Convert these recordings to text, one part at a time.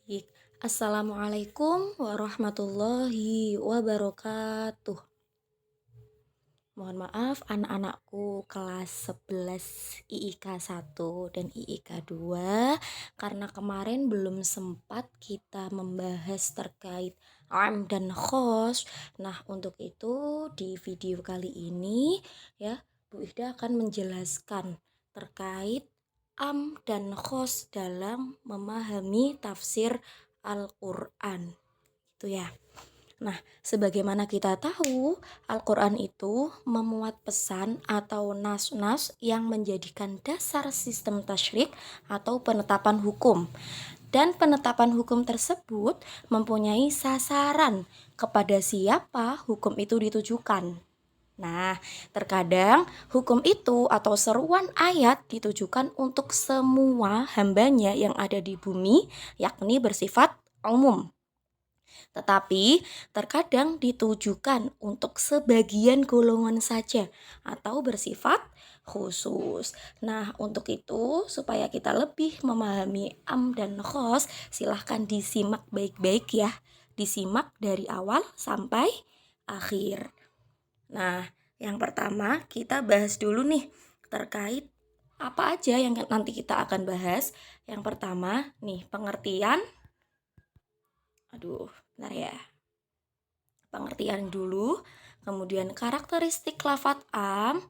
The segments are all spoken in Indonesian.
Baik. Assalamualaikum warahmatullahi wabarakatuh. Mohon maaf anak-anakku kelas 11 IIK 1 dan IIK 2 karena kemarin belum sempat kita membahas terkait am dan khos. Nah, untuk itu di video kali ini ya Bu Ida akan menjelaskan terkait am dan khos dalam memahami tafsir Al-Qur'an. Itu ya. Nah, sebagaimana kita tahu, Al-Quran itu memuat pesan atau nas-nas yang menjadikan dasar sistem tasyrik atau penetapan hukum. Dan penetapan hukum tersebut mempunyai sasaran kepada siapa hukum itu ditujukan. Nah, terkadang hukum itu atau seruan ayat ditujukan untuk semua hambanya yang ada di bumi, yakni bersifat umum. Tetapi terkadang ditujukan untuk sebagian golongan saja atau bersifat khusus. Nah, untuk itu supaya kita lebih memahami am dan khos, silahkan disimak baik-baik ya. Disimak dari awal sampai akhir. Nah, yang pertama kita bahas dulu nih terkait apa aja yang nanti kita akan bahas. Yang pertama nih pengertian. Bentar ya. Pengertian dulu, kemudian karakteristik lafadz am,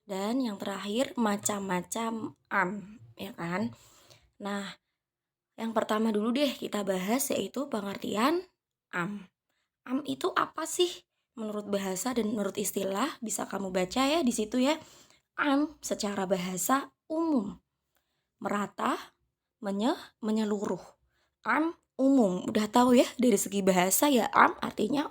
dan yang terakhir macam-macam am, ya kan? Nah, yang pertama dulu deh kita bahas yaitu pengertian am. Am itu apa sih? Menurut bahasa dan menurut istilah bisa kamu baca ya di situ ya. Am secara bahasa umum, merata, menyeluruh. Am umum, udah tahu ya dari segi bahasa ya am artinya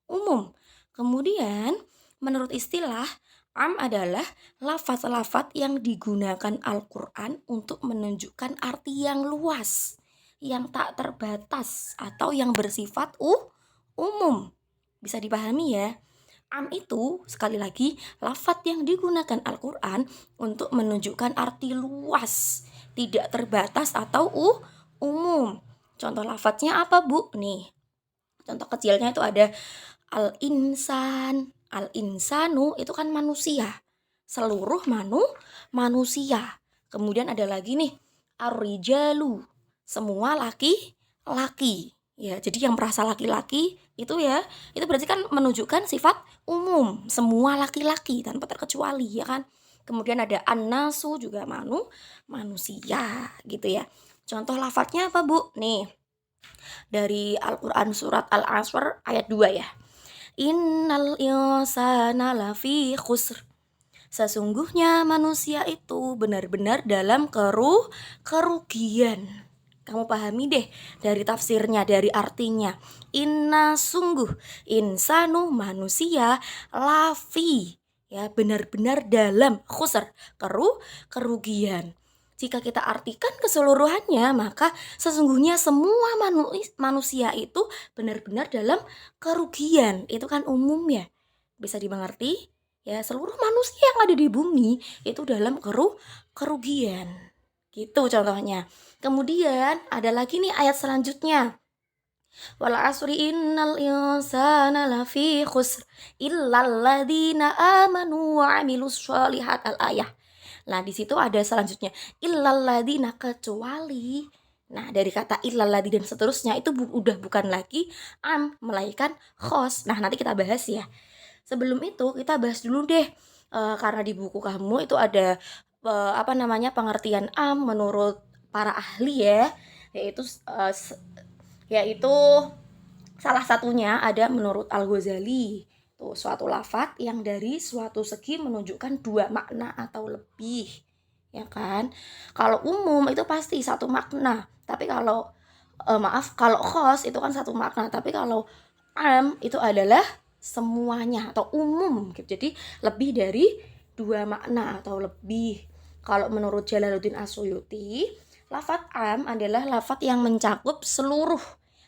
umum. Kemudian menurut istilah am adalah lafaz-lafaz yang digunakan Al-Quran untuk menunjukkan arti yang luas, yang tak terbatas atau yang bersifat umum. Bisa dipahami ya. Am itu sekali lagi lafaz yang digunakan Al-Quran untuk menunjukkan arti luas, tidak terbatas atau umum. Contoh lafadznya apa Bu? Nih, contoh kecilnya itu ada al-insan. Al-insanu itu kan manusia. Seluruh manusia. Kemudian ada lagi nih, ar-rijalu. Semua laki-laki. Ya, jadi yang merasa laki-laki itu ya, itu berarti kan menunjukkan sifat umum, semua laki-laki tanpa terkecuali ya kan. Kemudian ada an-nasu juga manusia gitu ya. Contoh lafadznya apa Bu? Nih, dari Al-Quran surat Al-Asr ayat 2 ya. Innal insana lafi khusr. Sesungguhnya manusia itu benar-benar dalam kerugian. Kamu pahami deh dari tafsirnya, dari artinya. Inna sungguh, insanu manusia, lafi. Ya, benar-benar dalam khusr, kerugian. Jika kita artikan keseluruhannya, maka sesungguhnya semua manusia itu benar-benar dalam kerugian. Itu kan umum ya. Bisa dimengerti? Ya, seluruh manusia yang ada di bumi itu dalam kerugian. Gitu contohnya. Kemudian ada lagi nih ayat selanjutnya. Wal asri innal insana lafi khusr illal ladzina amanu wa amilus sholihat al-ayah. Nah, di situ ada selanjutnya illal ladzina kecuali. Nah, dari kata illal ladzi dan seterusnya itu udah bukan lagi am melainkan khos. Nah, nanti kita bahas ya. Sebelum itu kita bahas dulu deh karena di buku kamu itu ada pengertian am menurut para ahli ya, yaitu yaitu salah satunya ada menurut Al-Ghazali. Tuh, suatu lafadz yang dari suatu segi menunjukkan dua makna atau lebih. Ya kan? Kalau umum itu pasti satu makna. Tapi kalau kalau khos itu kan satu makna. Tapi kalau am itu adalah semuanya atau umum gitu. Jadi lebih dari dua makna atau lebih. Kalau menurut Jalaluddin As-Suyuti, lafadz am adalah lafadz yang mencakup seluruh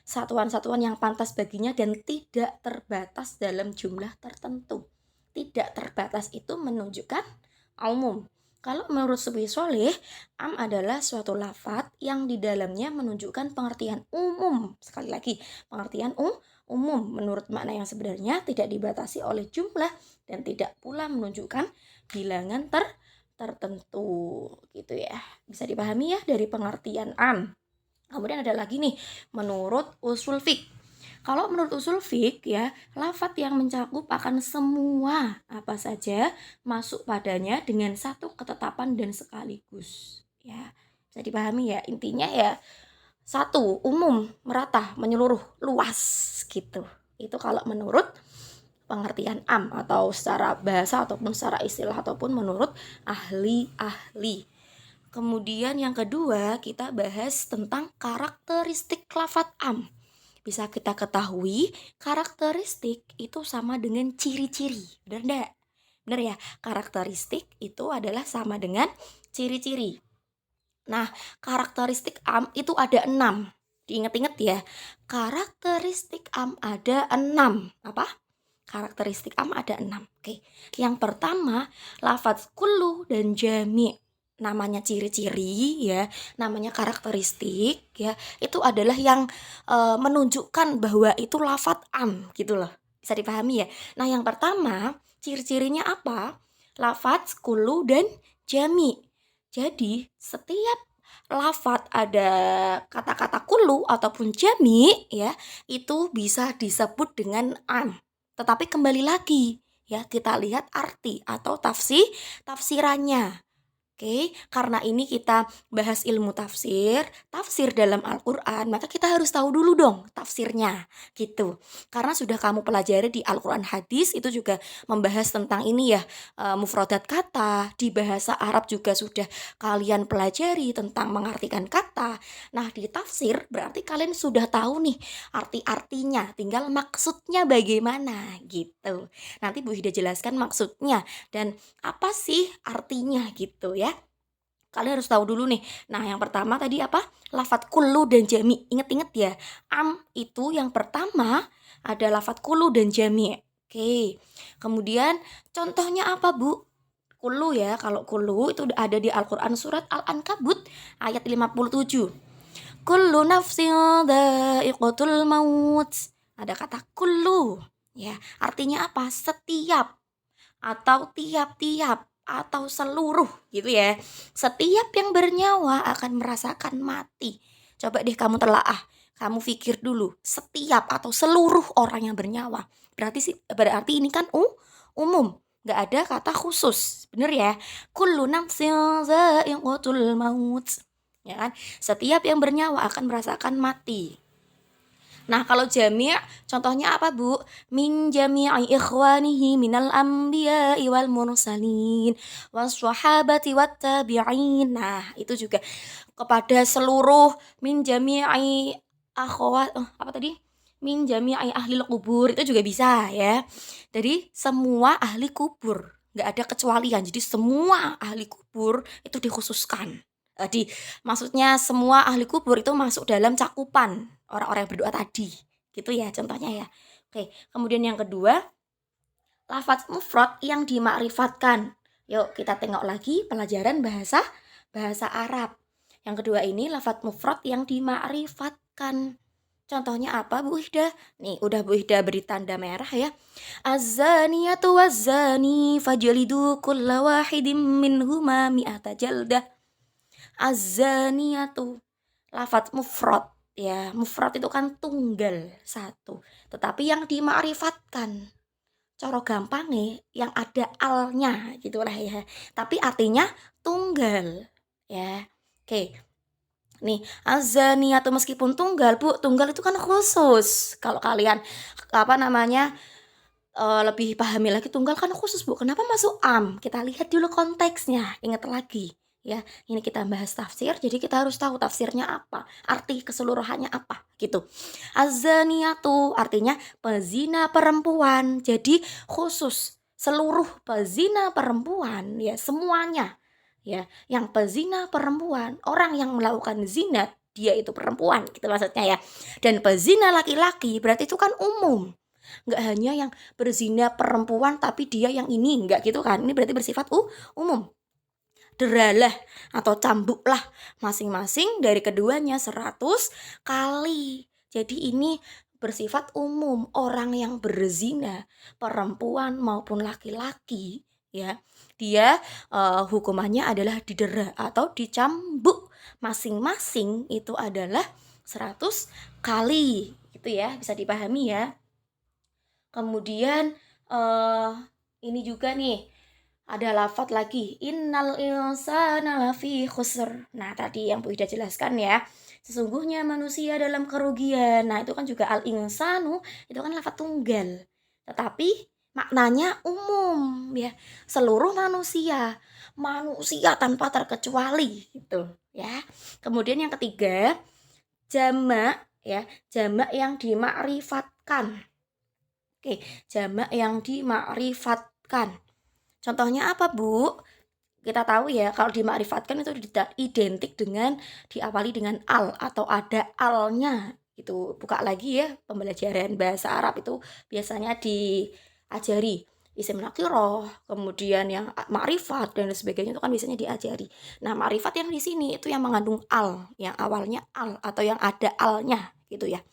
satuan-satuan yang pantas baginya dan tidak terbatas dalam jumlah tertentu. Tidak terbatas itu menunjukkan umum. Kalau menurut Sufi Sholeh, am adalah suatu lafadz yang di dalamnya menunjukkan pengertian umum. Sekali lagi, pengertian umum menurut makna yang sebenarnya, tidak dibatasi oleh jumlah dan tidak pula menunjukkan bilangan tertentu gitu ya. Bisa dipahami ya dari pengertian am. Kemudian ada lagi nih, menurut usul fiqh. Kalau menurut usul fiqh ya, lafadz yang mencakup akan semua apa saja masuk padanya dengan satu ketetapan dan sekaligus. Ya, bisa dipahami ya. Intinya ya satu, umum, merata, menyeluruh, luas gitu. Itu kalau menurut pengertian am atau secara bahasa ataupun secara istilah ataupun menurut ahli-ahli. Kemudian yang kedua, kita bahas tentang karakteristik lafadz am. Bisa kita ketahui, karakteristik itu sama dengan ciri-ciri. Benar enggak? Benar ya? Karakteristik itu adalah sama dengan ciri-ciri. Nah, karakteristik am itu ada 6. Diingat-ingat ya. Karakteristik am ada 6. Apa? Karakteristik am ada 6. Oke. Yang pertama, lafadz kullu dan jami'. Namanya ciri-ciri ya, namanya karakteristik ya, itu adalah yang menunjukkan bahwa itu lafadz am gitu loh. Bisa dipahami ya. Nah, yang pertama, ciri-cirinya apa? Lafadz kullu dan jami'. Jadi, setiap lafadz ada kata-kata kullu ataupun jami' ya, itu bisa disebut dengan am. Tetapi kembali lagi ya, kita lihat arti atau tafsirannya. Oke, karena ini kita bahas ilmu tafsir dalam Al-Quran, maka kita harus tahu dulu dong tafsirnya, gitu. Karena sudah kamu pelajari di Al-Quran hadis, itu juga membahas tentang ini ya, mufradat kata, di bahasa Arab juga sudah kalian pelajari tentang mengartikan kata. Nah, di tafsir berarti kalian sudah tahu nih arti-artinya, tinggal maksudnya bagaimana, gitu. Nanti Bu Hida jelaskan maksudnya dan apa sih artinya gitu ya. Kalian harus tahu dulu nih. Nah, yang pertama tadi apa? Lafadz kullu dan jami'. Ingat-ingat ya. Am itu yang pertama ada lafadz kullu dan jami'. Oke. Kemudian contohnya apa, Bu? Kullu ya. Kalau kullu itu ada di Al-Qur'an surat Al-Ankabut ayat 57. Kullu nafsin dha'iqatul maut. Ada kata kullu. Ya, artinya apa? Setiap atau tiap-tiap atau seluruh gitu ya. Setiap yang bernyawa akan merasakan mati. Coba deh kamu telaah, kamu pikir dulu, setiap atau seluruh orang yang bernyawa. Berarti ini kan umum, nggak ada kata khusus. Bener ya? Kullu nafsin dha'iqatul maut. Ya kan? Setiap yang bernyawa akan merasakan mati. Nah, kalau jami' contohnya apa, Bu? Min jami'i ikhwanihi minal anbiya'i wal mursalin wassahabati wattabi'in. Nah, itu juga kepada seluruh min jami'i akhwat apa tadi? Min jami'i ahlil kubur itu juga bisa ya. Jadi semua ahli kubur, nggak ada kecualian. Jadi semua ahli kubur itu dikhususkan. Maksudnya semua ahli kubur itu masuk dalam cakupan orang-orang yang berdoa tadi. Gitu ya contohnya ya. Oke, kemudian yang kedua, lafadz mufrad yang dimakrifatkan. Yuk kita tengok lagi pelajaran bahasa Arab. Yang kedua ini lafadz mufrad yang dimakrifatkan. Contohnya apa, Bu Ida? Nih, udah Bu Ida beri tanda merah ya. Az-zaniyatu waz-zani fajlidu kulla wahidin minhuma mi'ata jaldah. Az-zaniyatu, lafadz mufrad ya. Mufrad itu kan tunggal satu. Tetapi yang dimakrifatkan, cara gampangnya yang ada alnya gitulah ya. Tapi artinya tunggal ya. Oke. Nih, az-zaniyatu meskipun tunggal, Bu, tunggal itu kan khusus. Kalau kalian lebih pahami lagi, tunggal kan khusus, Bu. Kenapa masuk am? Kita lihat dulu konteksnya. Ingat lagi ya. Ini kita bahas tafsir, jadi kita harus tahu tafsirnya apa, arti keseluruhannya apa gitu. Az-zaniyatu artinya pezina perempuan. Jadi khusus seluruh pezina perempuan ya, semuanya. Ya, yang pezina perempuan, orang yang melakukan zina, dia itu perempuan gitu maksudnya ya. Dan pezina laki-laki berarti itu kan umum. Nggak hanya yang berzina perempuan tapi dia yang ini, nggak gitu kan. Ini berarti bersifat umum. deralah atau cambuklah masing-masing dari keduanya 100 kali. Jadi ini bersifat umum, orang yang berzina, perempuan maupun laki-laki, ya, dia hukumannya adalah didera atau dicambuk masing-masing itu adalah 100 kali, gitu ya, bisa dipahami ya. Kemudian ini juga nih ada lafadz lagi, innal insana lafi khusr. Nah, tadi yang Bu Ida jelaskan ya, sesungguhnya manusia dalam kerugian. Nah, itu kan juga al insanu, itu kan lafadz tunggal. Tetapi maknanya umum ya, seluruh manusia, manusia tanpa terkecuali gitu ya. Kemudian yang ketiga, jamak ya, jamak yang dimakrifatkan. Oke, jamak yang dimakrifatkan. Contohnya apa, Bu? Kita tahu ya, kalau dimakrifatkan itu identik dengan diawali dengan al atau ada alnya. Itu buka lagi ya, pembelajaran bahasa Arab itu biasanya diajari isim nakirah, kemudian yang makrifat dan sebagainya itu kan biasanya diajari. Nah, makrifat yang di sini itu yang mengandung al, yang awalnya al atau yang ada alnya gitu ya.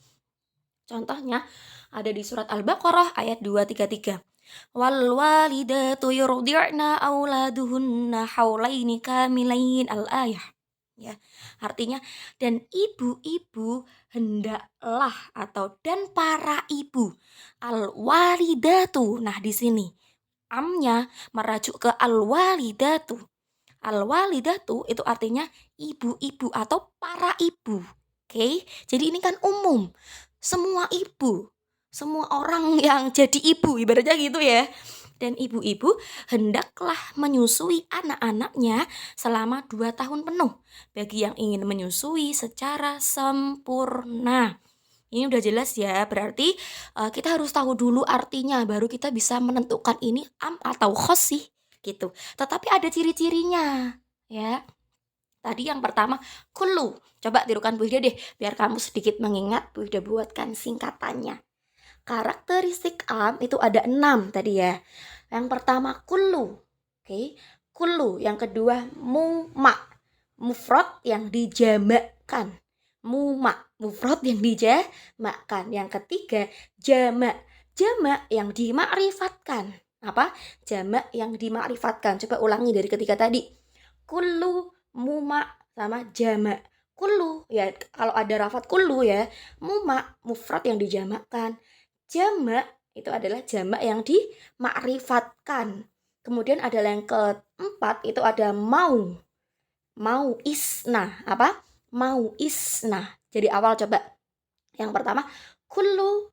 Contohnya ada di surat Al-Baqarah ayat 233. Wal walidatu yurdi'na auladuhunna haulaini kamilain al-ayah. Ya, artinya dan ibu-ibu hendaklah atau dan para ibu al-walidatu. Nah, di sini amnya merajuk ke al-walidatu. Al-walidatu itu artinya ibu-ibu atau para ibu. Oke, jadi ini kan umum. Semua ibu, semua orang yang jadi ibu ibaratnya gitu ya. Dan ibu-ibu hendaklah menyusui anak-anaknya selama 2 tahun penuh bagi yang ingin menyusui secara sempurna. Ini udah jelas ya, berarti kita harus tahu dulu artinya baru kita bisa menentukan ini am atau khos sih gitu. Tetapi ada ciri-cirinya ya. Tadi yang pertama kullu. Coba tirukan Bu Ida deh biar kamu sedikit mengingat. Bu Ida buatkan singkatannya. Karakteristik am itu ada 6 tadi ya. Yang pertama kullu. Oke. Kullu. Yang kedua muma. Mufrad yang dijamakkan. Muma. Mufrad yang dijamakkan. Yang ketiga jamak. Jamak yang dimakrifatkan. Apa? Jamak yang dimakrifatkan. Coba ulangi dari ketiga tadi. Kullu, muma, sama jamak. Kullu ya, kalau ada lafadz kullu ya, muma mufrad yang dijamakkan. Jamak itu adalah jamak yang dimakrifatkan. Kemudian ada yang keempat itu ada mau. Mau isna. Apa? Mau isna. Jadi awal coba. Yang pertama kullu,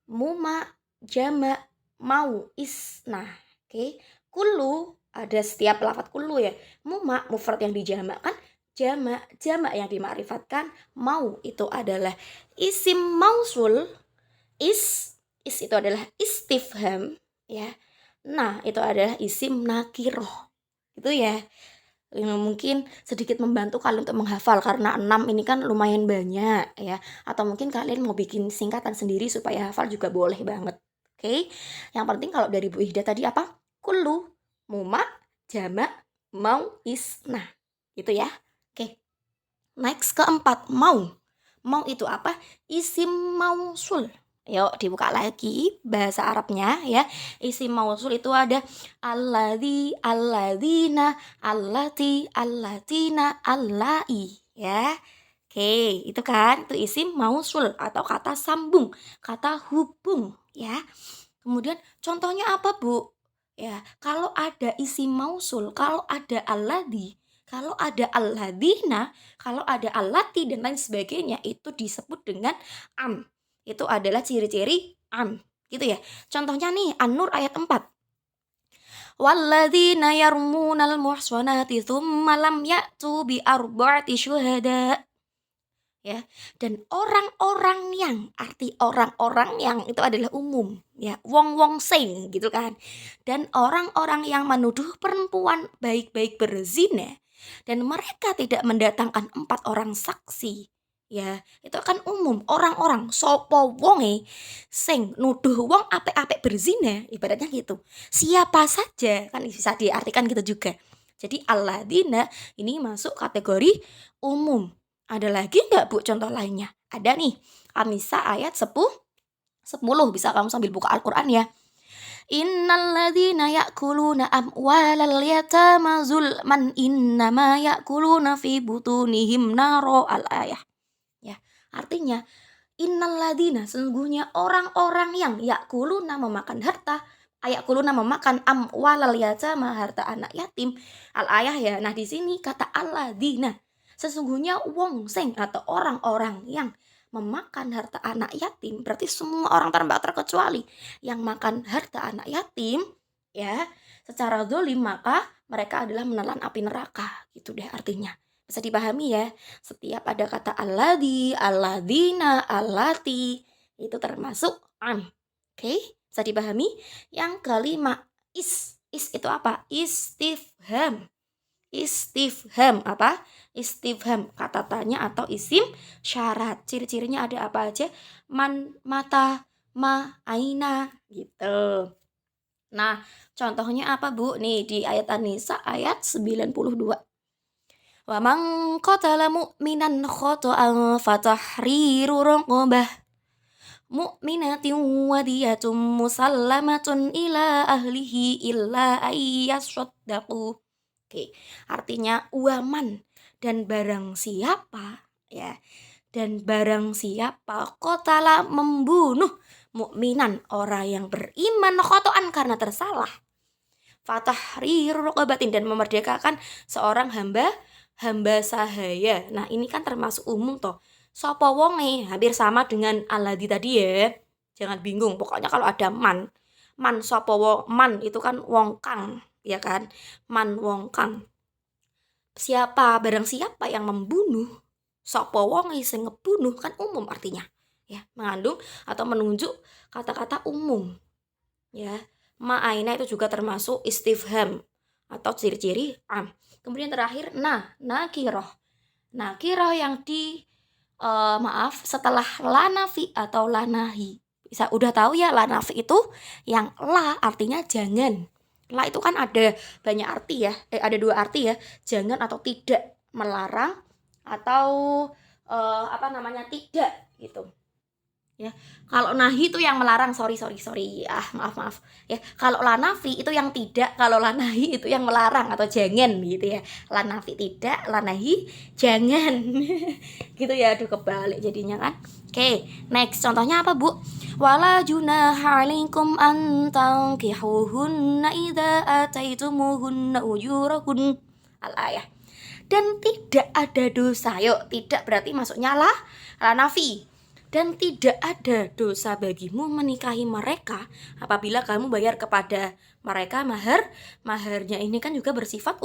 muma, jamak, mau isna. Oke. Kullu ada setiap lafadz kullu ya. Muma mufrad yang dijamakkan, jamak yang dimakrifatkan, mau itu adalah isim mausul, is itu adalah istifham ya. Nah, itu adalah isim nakiroh. Itu ya. Ini mungkin sedikit membantu kalian untuk menghafal karena 6 ini kan lumayan banyak ya. Atau mungkin kalian mau bikin singkatan sendiri supaya hafal juga boleh banget. Oke. Yang penting kalau dari Bu Ida tadi apa? Kullu, muma, jamak, mau, isna. Gitu ya. Oke. Next keempat, mau. Mau itu apa? Isim mausul. Yuk dibuka lagi bahasa Arabnya ya. Isim mausul itu ada alladzi, alladzina, allati, allatina, allai ya. Oke, itu kan itu isim mausul atau kata sambung, kata hubung ya. Kemudian contohnya apa, Bu? Ya, kalau ada isim mausul, kalau ada alladzi, kalau ada alladzina, kalau ada allati dan lain sebagainya itu disebut dengan am. Itu adalah ciri-ciri am gitu ya. Contohnya nih An-Nur ayat 4. Walladzina yarmunal muhsanati tsumma lam ya'tu bi arba'ati syuhada. Ya, dan orang-orang yang, arti orang-orang yang itu adalah umum ya, wong-wong sing gitu kan. Dan orang-orang yang menuduh perempuan baik-baik berzina dan mereka tidak mendatangkan 4 orang saksi ya, itu kan umum. Orang-orang sopo wonge sing nuduh wong apik-apik berzina, ibaratnya gitu. Siapa saja kan bisa diartikan gitu juga. Jadi alladzina ini masuk kategori umum. Ada lagi nggak Bu contoh lainnya? Ada nih. An-Nisa ayat 10. Bisa kamu sambil buka Al-Quran ya. Innalladzina ya'kuluna amwalal yatama zulman innama ya'kuluna fi butunihim naro al-ayah. Ya, artinya innalladzina sesungguhnya orang-orang yang ya'kuluna memakan harta, ayakuluna memakan amwalal yatama harta anak yatim, al-ayah ya. Nah, di sini kata alladzina sesungguhnya wong sing atau orang-orang yang memakan harta anak yatim, berarti semua orang tanpa terkecuali yang makan harta anak yatim ya secara zalim, maka mereka adalah menelan api neraka, gitu deh artinya. Bisa dipahami ya, setiap ada kata alladzi, alladzina, allati itu termasuk an. Oke, bisa dipahami. Yang kelima is itu apa? Istifham. Istifham apa? Istifham, kata tanya atau isim syarat. Ciri-cirinya ada apa aja? Man, mata, ma, aina gitu. Nah, contohnya apa Bu? Nih di ayat An-Nisa ayat 92. Wa man qatala mu'minan khata'an fatahriru raqabah mu'minatin wadiyatun musallamatun ila ahlihi illa ayyasaddaqu. Oke, artinya waman dan barang siapa ya, dan barang siapa qatala membunuh mukminan orang yang beriman khotoan karena tersalah, fatahriru raqabatin dan memerdekakan seorang hamba sahaya. Nah, ini kan termasuk umum toh. Sapa wonge hampir sama dengan alladzi tadi ya. Jangan bingung, pokoknya kalau ada man sapa man itu kan wong kang, ya kan? Man wong kang. Siapa, barang siapa yang membunuh, sapa wonge sing ngebunuh kan umum artinya. Ya, mengandung atau menunjuk kata-kata umum. Ya. Ma'aina itu juga termasuk istifham atau ciri-ciri am. Kemudian terakhir nakiroh. Nakiroh yang setelah lanafi atau lanahi. Bisa udah tahu ya, lanafi itu yang la artinya jangan. La itu kan ada banyak arti ya. Ada dua arti ya. Jangan atau tidak, melarang atau tidak gitu. Ya, kalau nahi itu yang melarang, sorry maaf ya. Kalau lanafi itu yang tidak, kalau lanahi itu yang melarang atau jangan gitu ya. Lanafi tidak, lanahi jangan gitu ya. Aduh, kebalik jadinya kan. Oke, next contohnya apa Bu? Wala junaha alaikum an tankihuhunna idza ataitumuhunna ujurahun, al-ayah. Dan tidak ada dosa, yuk tidak berarti masuknya lanafi. Dan tidak ada dosa bagimu menikahi mereka apabila kamu bayar kepada mereka maharnya. Ini kan juga bersifat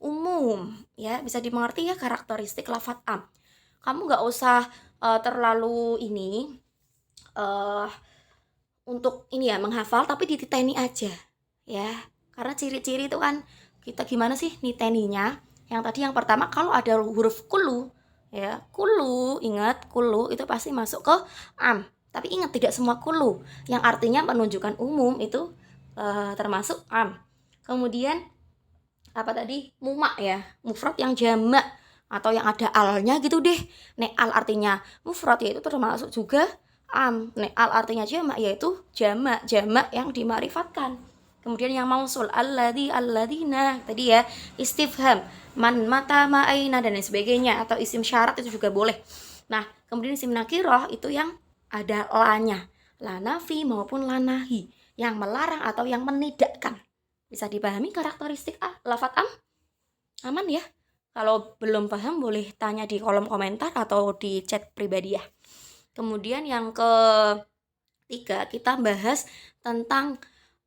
umum ya, bisa dimengerti ya karakteristik lafadz am. Kamu gak usah terlalu ini untuk ini ya menghafal, tapi dititeni aja ya, karena ciri-ciri itu kan kita gimana sih niteninya. Yang tadi yang pertama kalau ada huruf kulu ya, kulu, ingat kulu itu pasti masuk ke am. Tapi ingat tidak semua kulu yang artinya menunjukkan umum itu termasuk am. Kemudian apa tadi? Mumak ya, mufrad yang jamak atau yang ada alnya gitu deh. Nek al artinya mufrad yaitu termasuk juga am. Nek al artinya jamak yaitu jamak yang dimarifatkan. Kemudian yang mausul alladzina tadi ya, istifham, man, mata, ma, aina dan lain sebagainya, atau isim syarat itu juga boleh. Nah, kemudian isim nakiroh itu yang ada lanya, lanafi maupun lanahi, yang melarang atau yang menidakkan. Bisa dipahami karakteristik lafadz am? Aman ya? Kalau belum paham boleh tanya di kolom komentar atau di chat pribadi ya. Kemudian yang ketiga kita bahas tentang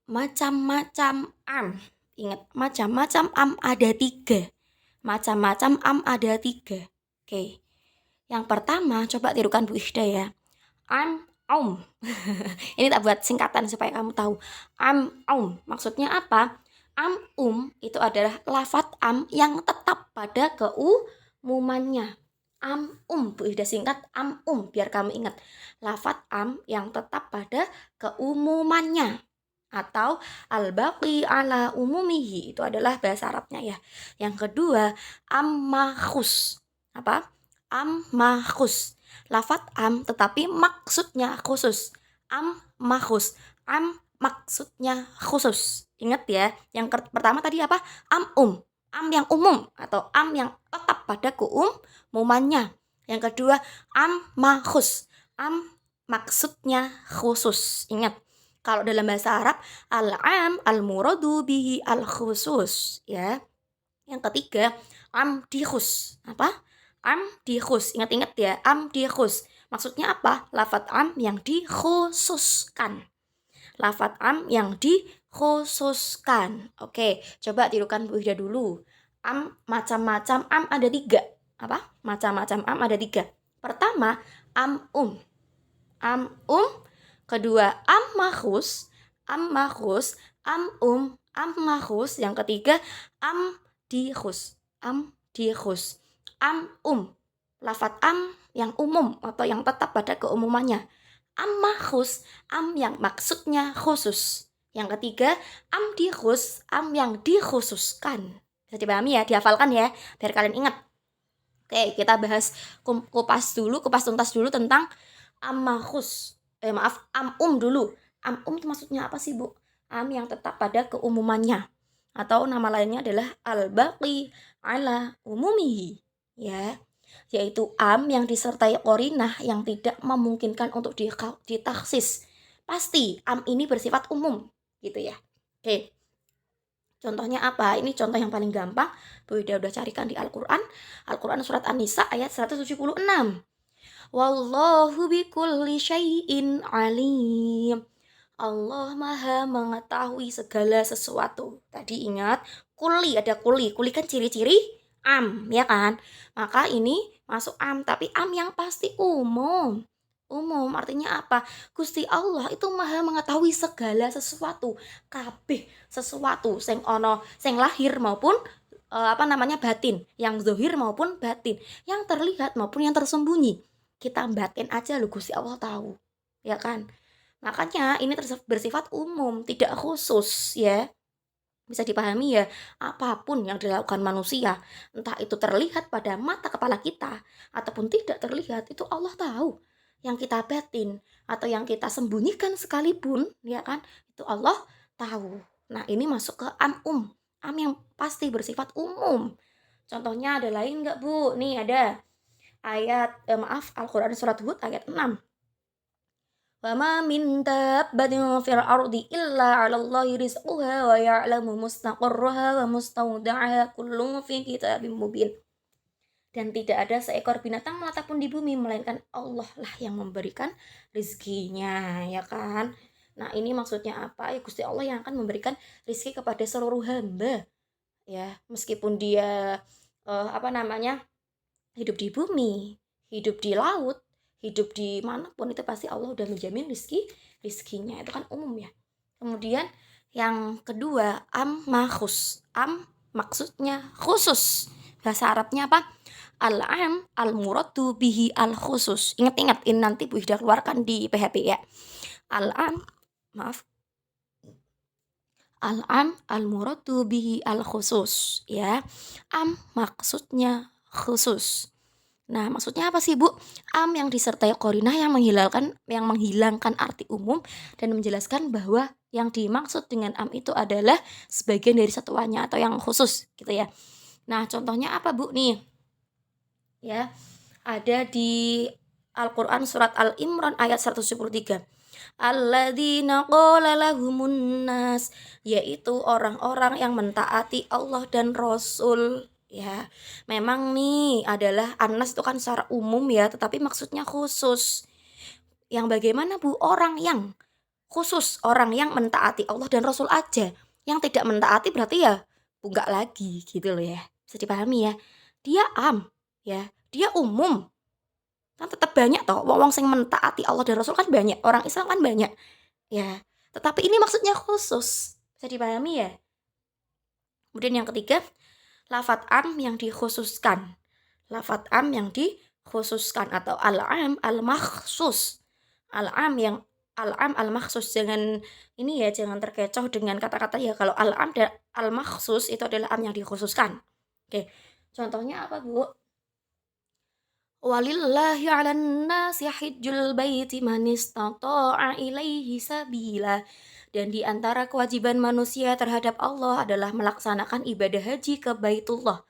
macam-macam am. Ingat, macam-macam am ada 3. Macam-macam am ada 3. Oke. Yang pertama, coba tirukan Bu Ihda ya. Am, ini tak buat singkatan supaya kamu tahu. Am, maksudnya apa? Am, itu adalah lafadz am yang tetap pada keumumannya. Am, Bu Ihda singkat am, biar kamu ingat. Lafadz am yang tetap pada keumumannya. atau al-baqi ala umumihi, itu adalah bahasa Arabnya ya. Yang kedua, am-makhus. Apa? Am-makhus. Lafat am tetapi maksudnya khusus. Am-makhus. Am maksudnya khusus. Ingat ya, yang pertama tadi apa? Am yang umum atau am yang tetap pada keumumannya. Yang kedua, am-makhus. Am maksudnya khusus. Ingat, kalau dalam bahasa Arab, al-am al-muradu bihi al-khusus, ya. Yang ketiga, amdihus. Apa? Amdihus. Ingat-ingat ya, amdihus. Maksudnya apa? Lafat am yang dikhususkan. Lafat am yang dikhususkan. Oke, coba tirukan Bu Ida dulu. Am, macam-macam am ada 3. Apa? Macam-macam am ada 3. Pertama, am. Kedua, am-makhus. Am makhus. Yang ketiga, amdihus. Lafat am yang umum atau yang tetap pada keumumannya. Am-makhus, am yang maksudnya khusus. Yang ketiga, amdihus, am yang dikhususkan. Bisa dipahami ya, dihafalkan ya, biar kalian ingat. Oke, kita bahas kupas tuntas dulu tentang am-makhus. Am dulu. Am itu maksudnya apa sih, Bu? Am yang tetap pada keumumannya. Atau nama lainnya adalah al-baqi ala umumihi. Ya, yaitu am yang disertai qarinah yang tidak memungkinkan untuk ditaksis. Pasti am ini bersifat umum, gitu ya. Oke. Contohnya apa? Ini contoh yang paling gampang. Bu Ida udah carikan di Al-Qur'an. Al-Qur'an surat An-Nisa ayat 176. Wallahu bikulli syai'in alim. Allah maha mengetahui segala sesuatu. Tadi ingat, kuli, ada kuli. Kuli kan ciri-ciri am, ya kan? Maka ini masuk am, tapi am yang pasti umum. Umum artinya apa? Gusti Allah itu maha mengetahui segala sesuatu. Kabeh sesuatu sing ono, sing lahir maupun batin, yang zahir maupun batin, yang terlihat maupun yang tersembunyi. Kita batin aja lu Gusti Allah tahu, ya kan? Makanya ini bersifat umum, tidak khusus ya. Bisa dipahami ya, apapun yang dilakukan manusia, entah itu terlihat pada mata kepala kita ataupun tidak terlihat, itu Allah tahu. Yang kita batin atau yang kita sembunyikan sekalipun, ya kan, itu Allah tahu. Nah, ini masuk ke am yang pasti bersifat umum. Contohnya ada lain nggak, Bu? Nih ada ayat Al-Qur'an surat Hud ayat 6. Wa ma min dabbatin fil ardi illa 'alallahi rizquha wa ya'lamu mustaqarraha wa mustawda'aha kullun fi kitabim mubin. Dan tidak ada seekor binatang melata pun di bumi melainkan Allah lah yang memberikan rezekinya, ya kan? Nah, ini maksudnya apa? Ya Gusti Allah yang akan memberikan rezeki kepada seluruh hamba. Ya, meskipun dia hidup di bumi, hidup di laut, hidup di manapun, itu pasti Allah udah menjamin rizkinya. Itu kan umum ya. Kemudian yang kedua, am-makhus. Am maksudnya khusus. Bahasa Arabnya apa? Al-am al-muradu bihi al-khusus. Ingat-ingat, ini nanti Bu Ida keluarkan di PHP ya. Al-am al-muradu bihi al-khusus, ya. Am maksudnya khusus. Nah, maksudnya apa sih, Bu? Am yang disertai qarinah yang menghilangkan arti umum dan menjelaskan bahwa yang dimaksud dengan am itu adalah sebagian dari satuannya atau yang khusus, gitu ya. Nah, contohnya apa, Bu, nih? Ya, ada di Al-Qur'an surat Al-Imran ayat 173. Alladzina qala lahumun nas, yaitu orang-orang yang mentaati Allah dan Rasul. Ya, memang nih adalah Anas itu kan secara umum ya, tetapi maksudnya khusus. Yang bagaimana, Bu? Orang yang khusus, orang yang mentaati Allah dan Rasul aja. Yang tidak mentaati berarti ya enggak lagi gitu loh ya. Bisa dipahami ya. Dia am, ya. Dia umum. Kan tetap banyak toh wong sing mentaati Allah dan Rasul kan banyak, orang Islam kan banyak. Ya, tetapi ini maksudnya khusus. Bisa dipahami ya? Kemudian yang ketiga, lafat am yang dikhususkan. Lafat am yang dikhususkan atau al-am al-makhsus. Al-am yang al-am al-makhsus. Jangan ini ya, jangan terkecoh dengan kata-kata ya. Kalau al-am dan al-makhsus itu adalah am yang dikhususkan. Oke. Contohnya apa, Bu? Walillahi 'alan nasi hajjul baiti man istata'a ilaihi sabila. Dan di antara kewajiban manusia terhadap Allah adalah melaksanakan ibadah haji ke Baitullah,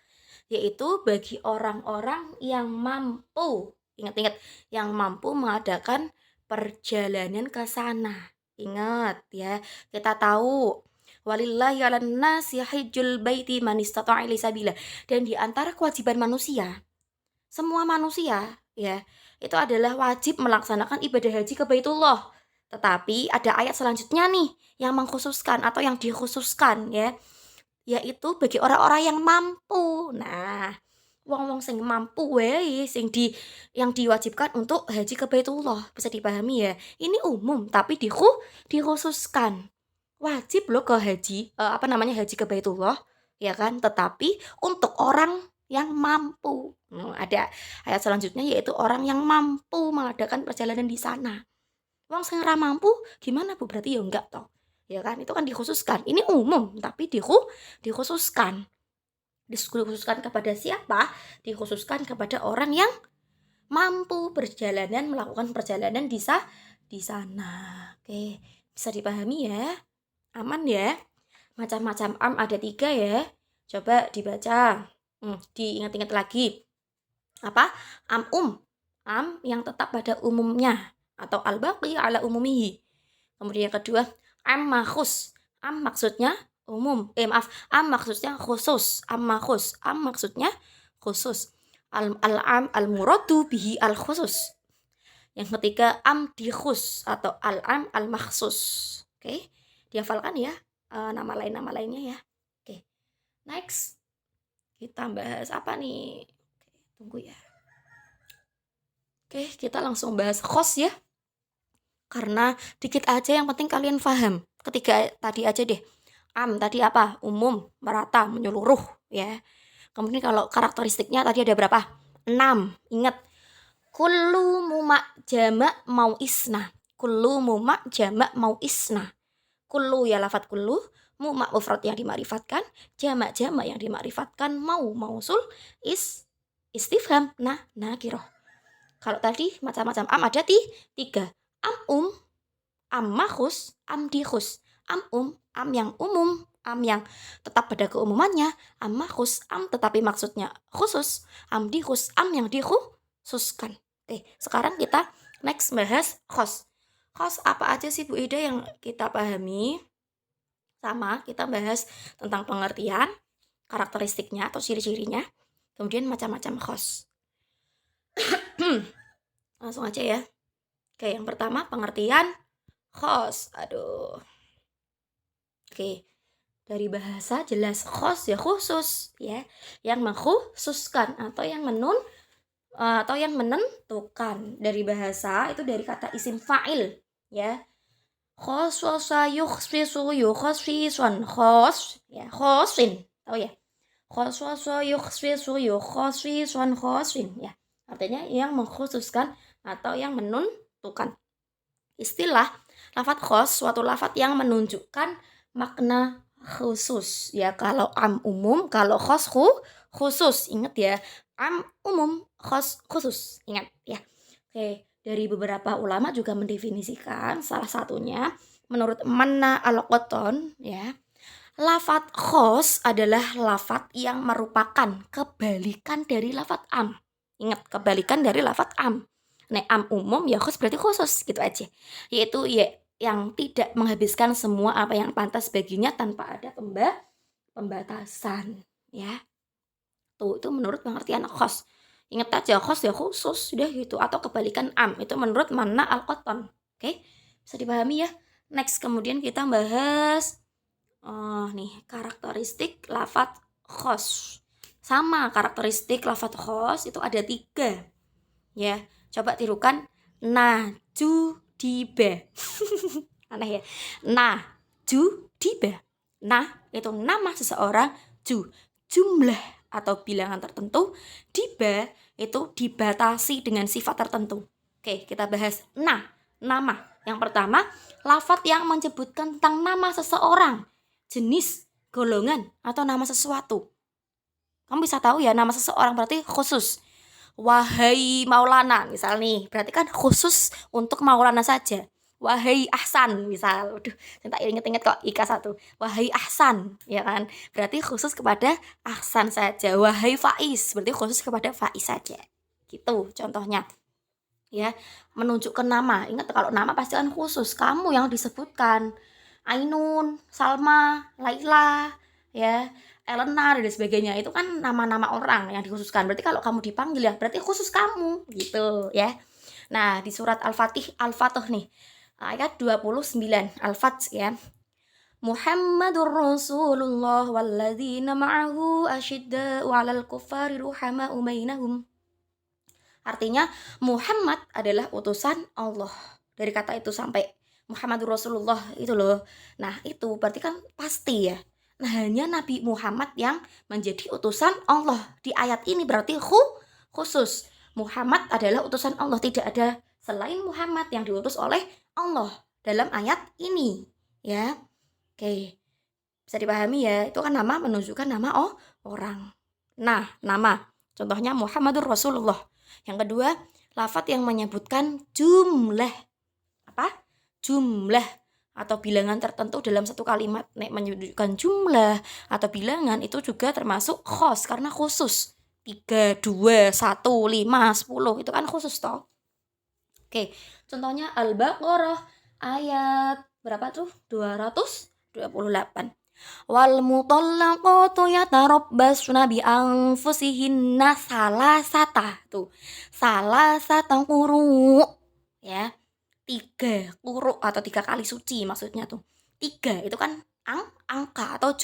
yaitu bagi orang-orang yang mampu. Ingat-ingat, yang mampu mengadakan perjalanan ke sana. Ingat ya, kita tahu walillahi 'alan nasi hajjul baiti man istata'a ilaihi sabila. Dan di antara kewajiban manusia, semua manusia ya, itu adalah wajib melaksanakan ibadah haji ke Baitullah. Tetapi ada ayat selanjutnya nih yang mengkhususkan atau yang dikhususkan ya, yaitu bagi orang-orang yang mampu. Nah, wong-wong sing mampu wae sing yang diwajibkan untuk haji ke Baitullah. Bisa dipahami ya. Ini umum tapi dikhususkan. Wajib loh ke haji, haji ke Baitullah, ya kan? Tetapi untuk orang yang mampu. Ada ayat selanjutnya yaitu orang yang mampu mengadakan perjalanan di sana. Wong sing ora mampu gimana Bu? Berarti ya enggak toh. Ya kan? Itu kan dikhususkan. Ini umum tapi dikhususkan. Dikhususkan kepada siapa? Dikhususkan kepada orang yang mampu melakukan perjalanan di sana. Oke, bisa dipahami ya? Aman ya? Macam-macam am ada 3 ya. Coba dibaca. Diingat-ingat lagi. Apa? Am yang tetap pada umumnya atau al-baqi ala umumihi. Kemudian yang kedua, am makhus. Am maksudnya umum. Am maksudnya khusus. Am maksudnya khusus. Al-am al-muradu bihi al-khusus. Yang ketiga, am dikhus atau al-am al-makhsus. Oke, dihafalkan ya nama lainnya ya. Oke, next. Kita bahas apa nih? Oke, tunggu ya. Oke, kita langsung bahas khos ya. Karena dikit aja yang penting kalian paham. Ketiga tadi aja deh. Am tadi apa? Umum, merata, menyeluruh ya. Kemudian kalau karakteristiknya tadi ada berapa? 6. Ingat. Kullu muma' jama' mau isna. Kullu muma' jama' mau isna. Kullu ya lafat kullu, muma' mufrad yang dima'rifatkan, jama' yang dima'rifatkan, mausul istifham nakirah. Kalau tadi macam-macam am ada 3. Am am makhus, am dikhus. Am yang umum, am yang tetap pada keumumannya, am makhus, am tetapi maksudnya khusus, am dikhus, am yang dikhususkan. Oke, sekarang kita next bahas khos. Khos apa aja sih Bu Ida yang kita pahami? Sama, kita bahas tentang pengertian, karakteristiknya atau ciri-cirinya, kemudian macam-macam khos. Langsung aja ya. Oke, yang pertama pengertian khos. Oke, dari bahasa jelas khos ya khusus ya, yang mengkhususkan atau yang menentukan. Dari bahasa itu dari kata isim fa'il ya. Khoswasa yukhsisu yukhsisun khos ya, khosin. Tahu ya? Khoswasa yukhsisu yukhsisun khosin ya. Artinya yang mengkhususkan atau yang menentukan. Istilah lafadz khos, suatu lafadz yang menunjukkan makna khusus ya. Kalau am umum, kalau khos khusus. Ingat ya, am umum, khos khusus. Ingat ya. Oke, dari beberapa ulama juga mendefinisikan salah satunya menurut Manna al-Qattan ya. Lafadz khos adalah lafadz yang merupakan kebalikan dari lafadz am. Ingat, kebalikan dari lafadz am. Am umum ya khos berarti khusus gitu aja. Yaitu ya yang tidak menghabiskan semua apa yang pantas baginya tanpa ada pembatasan ya. Tuh, itu menurut pengertian khos. Ingat aja khos ya khusus sudah gitu, atau kebalikan am itu menurut Manna al-Qattan. Oke? Bisa dipahami ya. Next, kemudian kita bahas karakteristik lafadz khos. Sama, karakteristik lafadz khos itu ada 3 ya. Coba tirukan najudiba. Aneh ya. Najudiba. Nah, itu nama seseorang. Jumlah atau bilangan tertentu. Diba itu dibatasi dengan sifat tertentu. Oke, kita bahas nama. Yang pertama, lafadz yang menyebutkan tentang nama seseorang, jenis, golongan, atau nama sesuatu. Kamu bisa tahu ya nama seseorang berarti khusus. Wahai Maulana misal nih, berarti kan khusus untuk Maulana saja. Wahai Ahsan misal, aduh, saya tak inget-inget kok Ika satu. Wahai Ahsan, ya kan? Berarti khusus kepada Ahsan saja. Wahai Faiz, berarti khusus kepada Faiz saja. Gitu contohnya. Ya, menunjukkan nama. Ingat kalau nama pasti kan khusus, kamu yang disebutkan. Ainun, Salma, Laila, ya, Elena dan sebagainya. Itu kan nama-nama orang yang dikhususkan. Berarti kalau kamu dipanggil ya berarti khusus kamu gitu ya. Nah, di surat Al-Fatih nih. Ayat 29 Al-Fath ya. Muhammadur Rasulullah walladzina ma'ahu asyidda'u 'alal kuffari ruhama'u bainahum. Artinya Muhammad adalah utusan Allah. Dari kata itu sampai Muhammadur Rasulullah itu loh. Nah, itu berarti kan pasti ya. Nah, hanya Nabi Muhammad yang menjadi utusan Allah. Di ayat ini berarti khusus. Muhammad adalah utusan Allah, tidak ada selain Muhammad yang diutus oleh Allah dalam ayat ini, ya. Oke. Bisa dipahami ya, itu kan nama menunjukkan nama orang. Nah, nama contohnya Muhammadur Rasulullah. Yang kedua, lafadz yang menyebutkan jumlah. Apa? Jumlah atau bilangan tertentu dalam satu kalimat. Nek menyebutkan jumlah atau bilangan itu juga termasuk khos karena khusus. 3, 2, 1, 5, 10 itu kan khusus toh. Oke, contohnya Al-Baqarah ayat berapa tuh? 228. Wal mutallaqatu yatarabbasna bi anfusihinna salasata. Tuh. Salasata quru. Ya. 3 quru atau 3 kali suci maksudnya tuh. 3 itu kan angka atau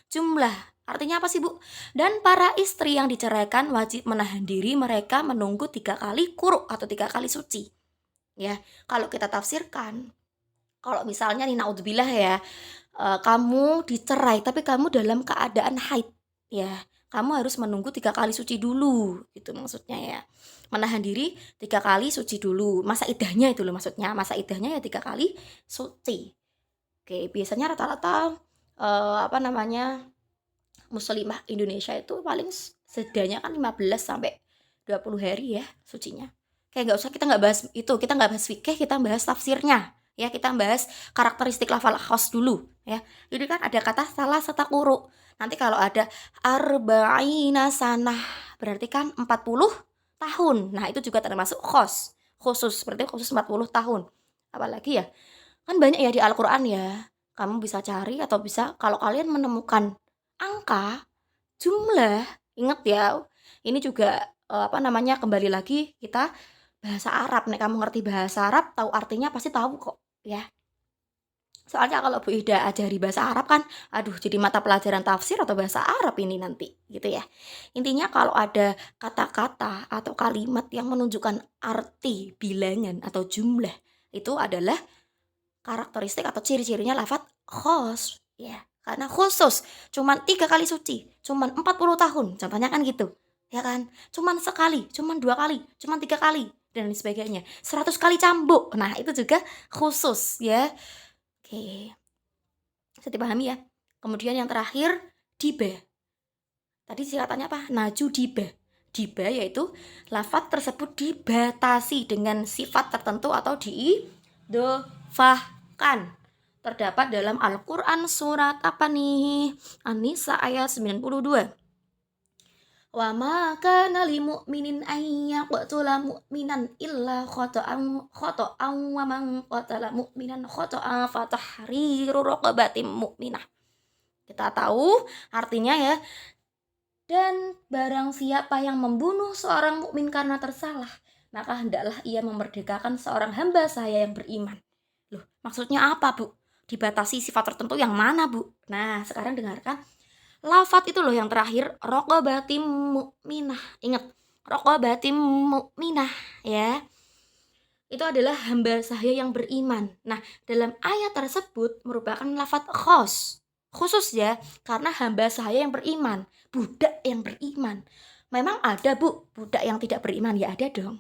jumlah. Artinya apa sih, Bu? Dan para istri yang diceraikan wajib menahan diri mereka menunggu 3 kali quru atau 3 kali suci. Ya, kalau kita tafsirkan, kalau misalnya nih naudzubillah ya, kamu dicerai tapi kamu dalam keadaan haid, ya, kamu harus menunggu 3 kali suci dulu, gitu maksudnya ya. Menahan diri 3 kali suci dulu, masa iddahnya itu loh maksudnya, masa iddahnya ya 3 kali suci. Oke, biasanya rata-rata muslimah Indonesia itu paling setidaknya kan 15 sampai 20 hari ya sucinya. Kayak kita nggak bahas itu, kita nggak bahas fikih, kita bahas tafsirnya. Ya, kita bahas karakteristik lafal khos dulu ya. Jadi kan ada kata salah satakuru. Nanti kalau ada arba'ina sanah berarti kan 40 tahun. Nah, itu juga termasuk khos. Khusus, berarti khusus 40 tahun. Apalagi ya? Kan banyak ya di Al-Qur'an ya. Kamu bisa cari atau bisa kalau kalian menemukan angka, jumlah, ingat ya. Ini juga kembali lagi kita bahasa Arab. Nek kamu ngerti bahasa Arab, tahu artinya pasti tahu kok, ya. Soalnya kalau Bu Ida ajari bahasa Arab kan, aduh jadi mata pelajaran tafsir atau bahasa Arab ini nanti, gitu ya. Intinya kalau ada kata-kata atau kalimat yang menunjukkan arti bilangan atau jumlah, itu adalah karakteristik atau ciri-cirinya lafadz khos, ya. Karena khusus, cuman 3 kali suci, cuman 40 tahun, contohnya kan gitu, ya kan. Cuman sekali, cuman 2 kali, cuman 3 kali, dan sebagainya. 100 kali cambuk, nah itu juga khusus ya. Oke, bisa dipahami ya. Kemudian yang terakhir, diba. Tadi singkatannya apa? Naju diba. Diba yaitu lafadz tersebut dibatasi dengan sifat tertentu atau diidhofahkan. Terdapat dalam Al-Quran surat apa nih? An-Nisa ayat 92. Wa ma kana lil mu'minin ay yaqtula mu'minan illa khata'an wa man qatala mu'minan khata'an fa tahriru raqabatin mu'minah. Kita tahu artinya ya. Dan barang siapa yang membunuh seorang mukmin karena tersalah, maka hendaklah ia memerdekakan seorang hamba saya yang beriman. Loh, maksudnya apa, Bu? Dibatasi sifat tertentu yang mana, Bu? Nah, sekarang dengarkan. Lafadz itu loh yang terakhir, raqabatim mu'minah. Ingat, raqabatim mu'minah ya. Itu adalah hamba saya yang beriman. Nah, dalam ayat tersebut merupakan lafadz khos. Khusus ya, karena hamba saya yang beriman, budak yang beriman. Memang ada, Bu, budak yang tidak beriman? Ya ada dong.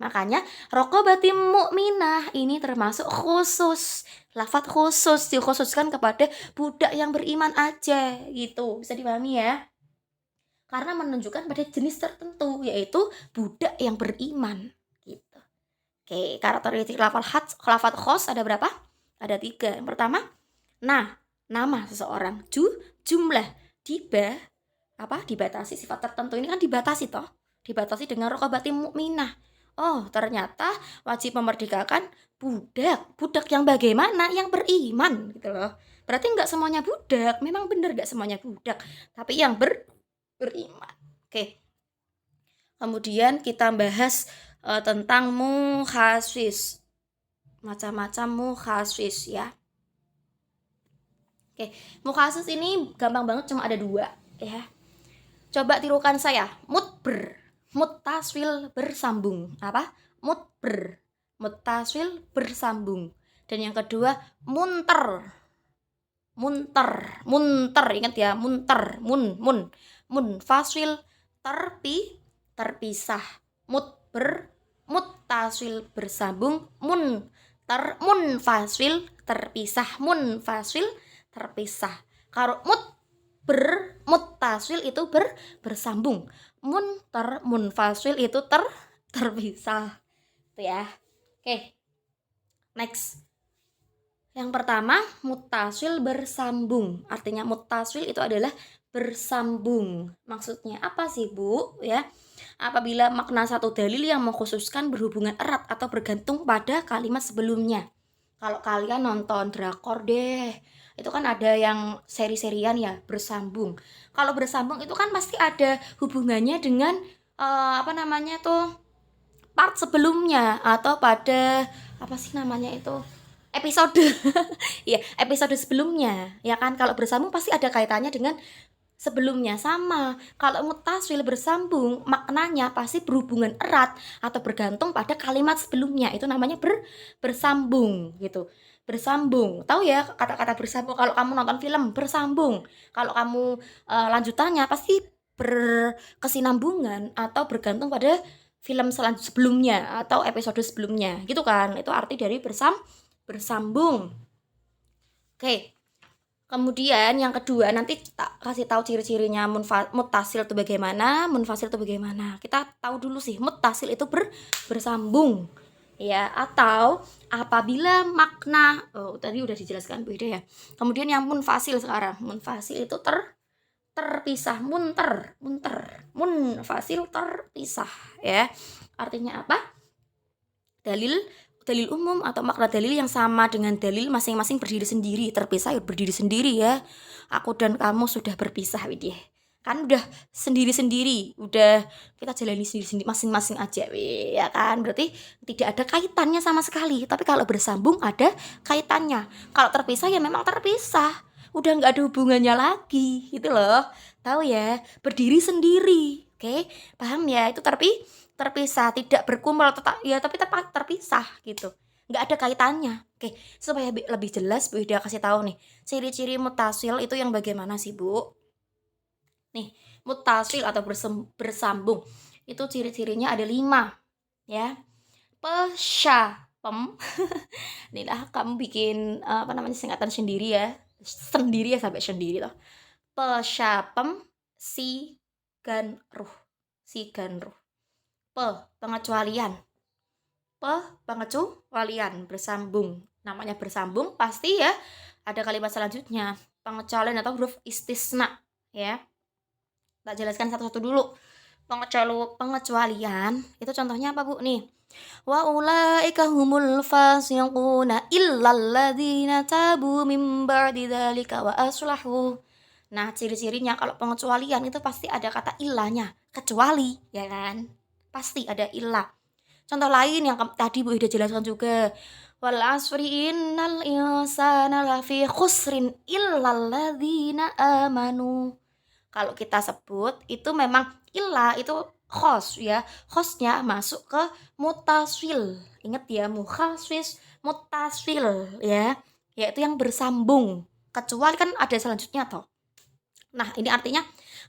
Makanya rokobatim mukminah ini termasuk khusus, lafadz khusus, dikhususkan kepada budak yang beriman aja gitu. Bisa dipahami ya? Karena menunjukkan pada jenis tertentu, yaitu budak yang beriman gitu. Oke, karakteristik lafadz khos ada berapa? Ada 3. Yang pertama, nama seseorang. Jumlah. Dibatasi sifat tertentu. Ini kan dibatasi toh. Dibatasi dengan rokobatim mukminah. Oh, ternyata wajib memerdekakan budak yang bagaimana? Yang beriman gitu loh. Berarti nggak semuanya budak. Memang benar nggak semuanya budak, tapi yang beriman. Oke. Kemudian kita bahas tentang mukhassis. Macam-macam mukhassis ya. Oke, mukhassis ini gampang banget, cuma ada 2 ya. Coba tirukan saya. Mutaswil bersambung. Apa? Mutaswil bersambung. Dan yang kedua, munter. Ingat ya, munfaswil terpisah. Mutaswil bersambung. Munfaswil terpisah. Kalau mutaswil itu bersambung. Munfaswil itu terpisah. Itu ya. Oke. Next. Yang pertama, mutaswil bersambung. Artinya mutaswil itu adalah bersambung. Maksudnya apa sih, Bu? Ya. Apabila makna satu dalil yang mengkhususkan berhubungan erat atau bergantung pada kalimat sebelumnya. Kalau kalian nonton drakor deh, itu kan ada yang seri-serian ya, bersambung. Kalau bersambung itu kan pasti ada hubungannya dengan part sebelumnya atau pada episode ya, episode sebelumnya ya kan. Kalau bersambung pasti ada kaitannya dengan sebelumnya. Sama kalau mutaswil bersambung, maknanya pasti berhubungan erat atau bergantung pada kalimat sebelumnya. Itu namanya bersambung gitu. Bersambung, tahu ya kata-kata bersambung kalau kamu nonton film. Bersambung, kalau kamu lanjutannya pasti berkesinambungan atau bergantung pada film sebelumnya atau episode sebelumnya gitu kan. Itu arti dari bersambung. Oke. Kemudian yang kedua, nanti tak kasih tahu ciri-cirinya muttasil itu bagaimana, munfasil itu bagaimana. Kita tahu dulu sih, muttasil itu bersambung. Ya, atau apabila makna tadi udah dijelaskan beda ya. Kemudian yang munfasil sekarang. Munfasil itu terpisah, munfasil terpisah ya. Artinya apa? Dalil umum atau makna dalil yang sama dengan dalil masing-masing berdiri sendiri. Terpisah ya berdiri sendiri ya. Aku dan kamu sudah berpisah, widih. Kan udah sendiri-sendiri, udah kita jalani sendiri-sendiri masing-masing aja, ya kan. Berarti tidak ada kaitannya sama sekali. Tapi kalau bersambung ada kaitannya. Kalau terpisah ya memang terpisah, udah nggak ada hubungannya lagi gitu loh. Tahu ya, berdiri sendiri. Oke, paham ya? Itu terpisah, tidak berkumpul ya, tapi terpisah gitu, nggak ada kaitannya. Oke, supaya lebih jelas Bu Ida kasih tahu nih ciri-ciri mutasil itu yang bagaimana sih Bu. Nih, mutasil atau bersambung itu ciri-cirinya ada 5 ya. Pesyapem inilah kamu bikin singkatan sendiri ya sampai sendiri loh. Pesyapem sigan ruh pengecualian bersambung. Namanya bersambung pasti ya ada kalimat selanjutnya, pengecualian atau huruf istisna ya. Tak jelaskan satu-satu dulu. Pengecualian itu contohnya apa Bu nih? Wa ulaika humul fasiquna illal ladzina tabu mim ba'di dzalika wa aslahu. Nah, ciri-cirinya kalau pengecualian itu pasti ada kata ilahnya, kecuali ya kan? Pasti ada ilah. Contoh lain yang tadi Bu Ida jelaskan juga, wal asri innal insana lafi khusrin illal ladzina amanu. Kalau kita sebut itu memang ilah itu khos ya, khosnya masuk ke mutaswil. Ingat ya, mukhassis mutaswil ya, yaitu yang bersambung. Kecuali kan ada selanjutnya toh. Nah, ini artinya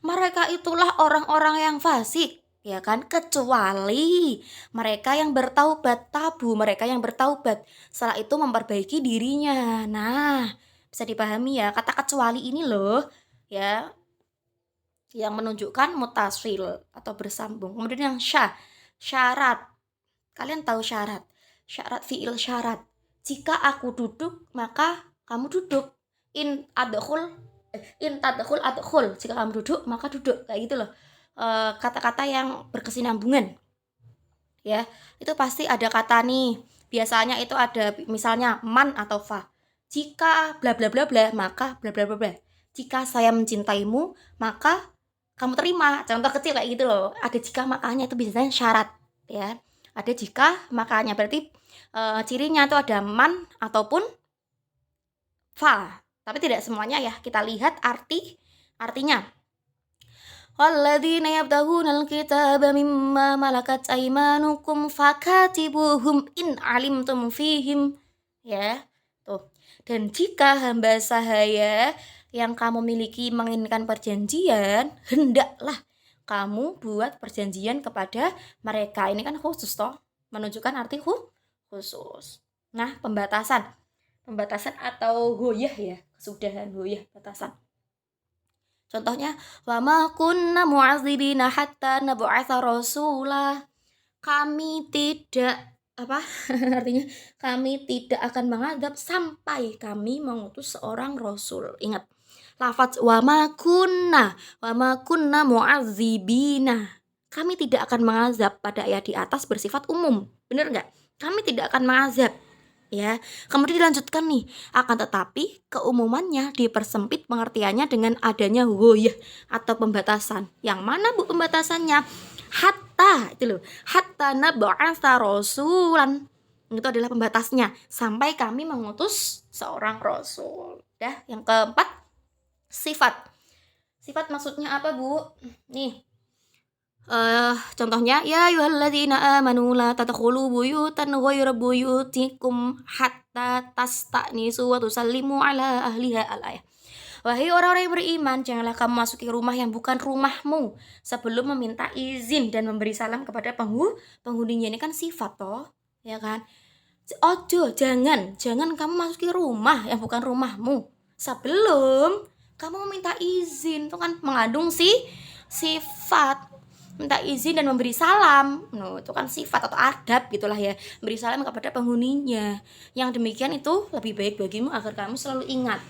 mereka itulah orang-orang yang fasik. ya kan? Kecuali mereka yang bertaubat, tabu, mereka yang bertaubat. Setelah itu memperbaiki dirinya. Nah, bisa dipahami ya, kata kecuali ini loh, ya, yang menunjukkan mutasil atau bersambung. Kemudian yang syarat. Kalian tahu syarat? Syarat fiil syarat. Jika aku duduk, maka kamu duduk. In adkhul in tadkhul adkhul. Jika kamu duduk, maka duduk. Kayak gitu loh. Kata-kata yang berkesinambungan. Ya, itu pasti ada kata nih. Biasanya itu ada misalnya man atau fa. Jika bla bla bla bla, maka bla bla bla bla. Jika saya mencintaimu, maka kamu terima. Contoh kecil kayak gitu loh. Ada jika makanya itu biasanya syarat, ya. Ada jika makanya berarti cirinya itu ada man ataupun fa. Tapi tidak semuanya ya. Kita lihat artinya. Walladzina yabtaghunal kitaba mimma malakat aymanukum fakatibuhum in alimtum fihim, ya. Tuh. Dan jika hamba sahaya yang kamu miliki menginginkan perjanjian, hendaklah kamu buat perjanjian kepada mereka. Ini kan khusus toh, menunjukkan arti khusus. Nah, pembatasan atau goyah ya, kesudahan, goyah, batasan. Contohnya, wa ma kunna mu'adzibina hatta nab'atsa rasula. Kami tidak artinya kami tidak akan mengadab sampai kami mengutus seorang rasul. Ingat, lafaz wa ma kunna mu'adzibina. Kami tidak akan mengazab pada ayat di atas bersifat umum. Benar nggak? Kami tidak akan mengazab. Ya, kemudian dilanjutkan nih, akan tetapi keumumannya dipersempit pengertiannya dengan adanya goyah atau pembatasan. Yang mana bu pembatasannya? Hatta, itu loh, hatta nab'atsa rasulan. Itu adalah pembatasnya, sampai kami mengutus seorang rasul. Dah, yang keempat, sifat. Sifat maksudnya apa bu? Nih, contohnya ya ayyuhalladzina amanu la tadkhulu buyutan ghayra buyutikum hatta tasta'nisu wa tusallimu ala ahliha al-ayah. Wahai orang-orang yang beriman, janganlah kamu masuki rumah yang bukan rumahmu sebelum meminta izin dan memberi salam kepada penghuninya. Ini kan sifat toh, ya kan? Jangan kamu masuki rumah yang bukan rumahmu sebelum kamu meminta izin. Itu kan mengandung sifat. Minta izin dan memberi salam, itu kan sifat atau adab gitulah ya, memberi salam kepada penghuninya. Yang demikian itu lebih baik bagimu agar kamu selalu ingat.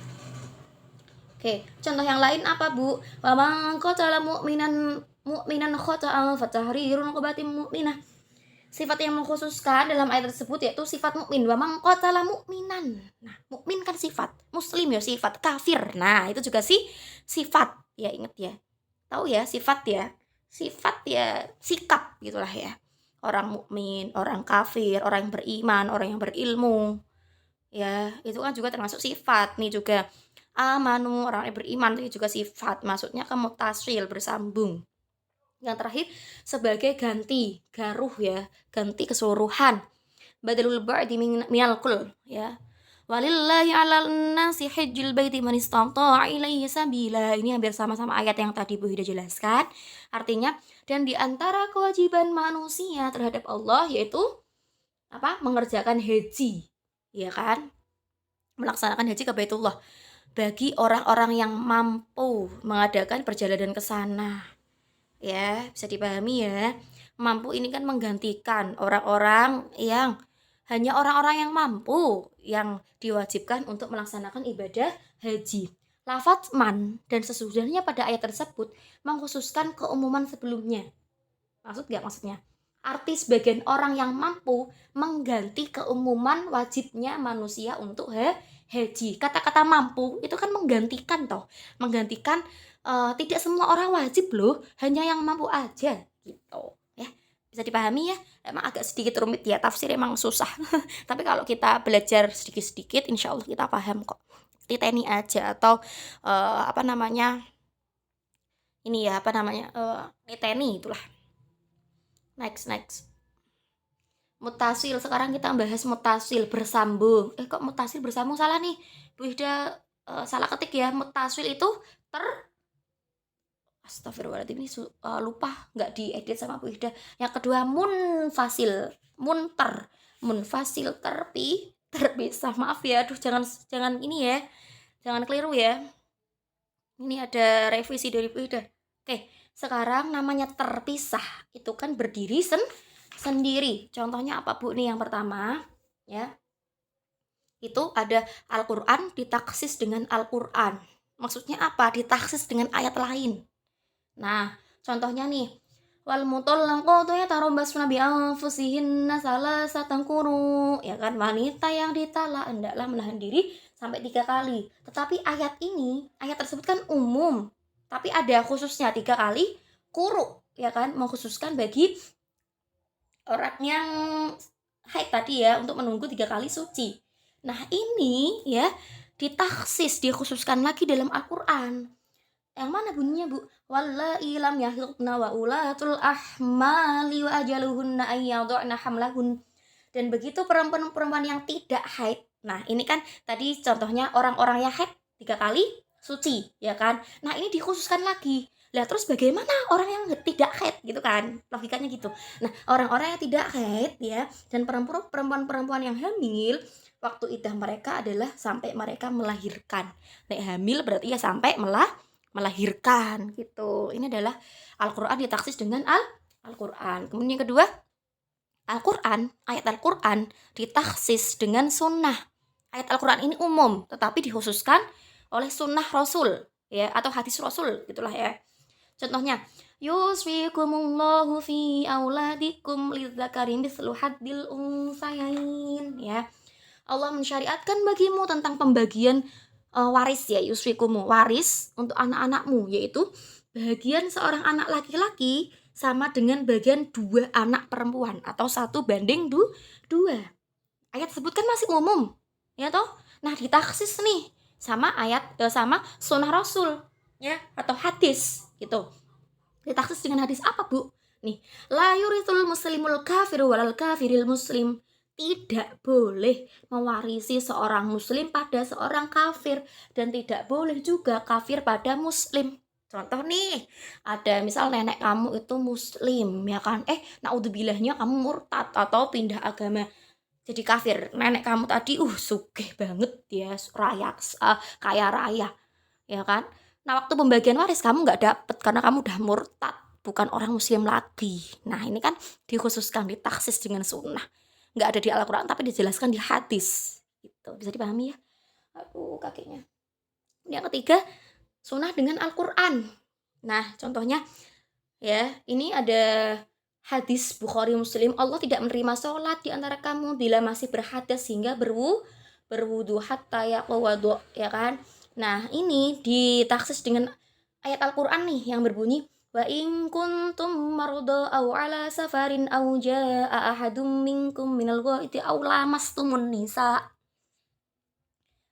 Oke, contoh yang lain apa bu? Wa man qatala mu'minan khata'an fatahrirun raqabatin mu'minah. Sifat yang mengkhususkan dalam ayat tersebut yaitu sifat mukmin. Wa man qatala mu'minan. Nah, mukmin kan sifat, muslim ya sifat, kafir. Nah, itu juga sifat. Ya ingat ya. Tahu ya sifat ya. Sifat ya sikap gitulah ya. Orang mukmin, orang kafir, orang yang beriman, orang yang berilmu. Ya, itu kan juga termasuk sifat. Nih juga amanu, orang yang beriman itu juga sifat. Maksudnya ke mutasil, bersambung. Yang terakhir sebagai ganti, garuh ya, ganti keseluruhan. Badalul ba'di minal kul ya. Walillahi 'alan nasi hajjul baiti man istata'a ilaihi sabila. Ini hampir sama-sama ayat yang tadi Bu Hida jelaskan. Artinya, dan di antara kewajiban manusia terhadap Allah yaitu mengerjakan haji, ya kan? Melaksanakan haji ke Baitullah bagi orang-orang yang mampu mengadakan perjalanan ke sana. Ya, bisa dipahami ya. Mampu ini kan menggantikan orang-orang yang hanya orang-orang yang mampu yang diwajibkan untuk melaksanakan ibadah haji. Lafaz man dan sesudahnya pada ayat tersebut mengkhususkan keumuman sebelumnya. Maksud gak maksudnya? Arti sebagian orang yang mampu mengganti keumuman wajibnya manusia untuk haji. Kata-kata mampu itu kan menggantikan toh. Menggantikan tidak semua orang wajib loh, hanya yang mampu aja gitu. Bisa dipahami ya, emang agak sedikit rumit ya, tafsir emang susah. Tapi kalau kita belajar sedikit-sedikit, insya Allah kita paham kok. Titeni aja atau niteni itulah. Next. Mutasil, sekarang kita bahas mutasil bersambung. Kok mutasil bersambung salah nih, Bu Ida salah ketik ya. Mutasil itu Astagfirullahaladzim, ini lupa nggak diedit sama Bu Ida. Yang kedua munfasil, munfasil terpisah. Maaf ya, aduh jangan ini ya, jangan keliru ya. Ini ada revisi dari Bu Ida. Oke, sekarang namanya terpisah itu kan berdiri sendiri. Contohnya apa Bu? Nih yang pertama ya, itu ada Al-Quran ditaksis dengan Al-Quran. Maksudnya apa? Ditaksis dengan ayat lain. Nah, contohnya nih, wal mutallaqatu yatarabbasna bi anfusihinna salasatan quru, ya kan, wanita yang ditalak hendaklah menahan diri sampai 3 kali. Tetapi ayat tersebut kan umum, tapi ada khususnya 3 kali quru, ya kan, mengkhususkan bagi orang yang haid tadi ya, untuk menunggu 3 kali suci. Nah, ini ya ditaksis, dikhususkan lagi dalam Al-Qur'an. Yang mana bunyinya Bu? Wallahi lam yahidna wa ulatul ahmali wa ajaluhunna ayyadhna hamlahun. Dan begitu perempuan-perempuan yang tidak haid. Nah, ini kan tadi contohnya orang-orang yang haid 3 kali suci, ya kan? Nah, ini dikhususkan lagi. Lah terus bagaimana orang yang tidak haid gitu kan? Logikanya gitu. Nah, orang-orang yang tidak haid ya, dan perempuan-perempuan yang hamil, waktu iddah mereka adalah sampai mereka melahirkan. Nek hamil berarti ya sampai melahirkan gitu. Ini adalah Al-Quran ditaksis dengan Al-Quran. Kemudian yang kedua, ayat Al-Quran ditaksis dengan sunnah. Ayat Al-Quran ini umum, tetapi dikhususkan oleh sunnah Rasul ya, atau hadis Rasul gitulah ya. Contohnya, yusfikumullahu fi auladikum lidzakari mithlu haddil unsayain ya. Allah mensyariatkan bagimu tentang pembagian waris ya, yusfikumu, waris untuk anak-anakmu, yaitu bagian seorang anak laki-laki sama dengan bagian 2 anak perempuan atau 1:2. Ayat tersebut kan masih umum ya toh. Nah, ditaksis nih sama sama sunnah Rasul ya, atau hadis gitu. Ditaksis dengan hadis apa Bu? Nih, la yurithul muslimul kafiru walal kafiril muslim. Tidak boleh mewarisi seorang muslim pada seorang kafir, dan tidak boleh juga kafir pada muslim. Contoh nih, ada misal nenek kamu itu muslim ya kan, naudzubilahnya kamu murtad atau pindah agama jadi kafir. Nenek kamu tadi sugih banget ya, kaya raya ya kan. Nah, waktu pembagian waris kamu nggak dapet karena kamu udah murtad, bukan orang muslim lagi. Nah, ini kan dikhususkan, ditaksis dengan sunnah. Nggak ada di Al-Quran tapi dijelaskan di hadis gitu. Bisa dipahami ya? Aduh kakinya. Yang ketiga, sunnah dengan Al-Quran. Nah, contohnya ya, ini ada hadis Bukhari Muslim, Allah tidak menerima sholat di antara kamu bila masih berhadas hingga berwudu hatta yaqwadu, ya kan. Nah, ini ditaksis dengan ayat Al-Quran nih yang berbunyi, wa in kuntum marudha aw ala safarin aw jaa ahadum minkum minal ghaiti aw lamastumun nisa.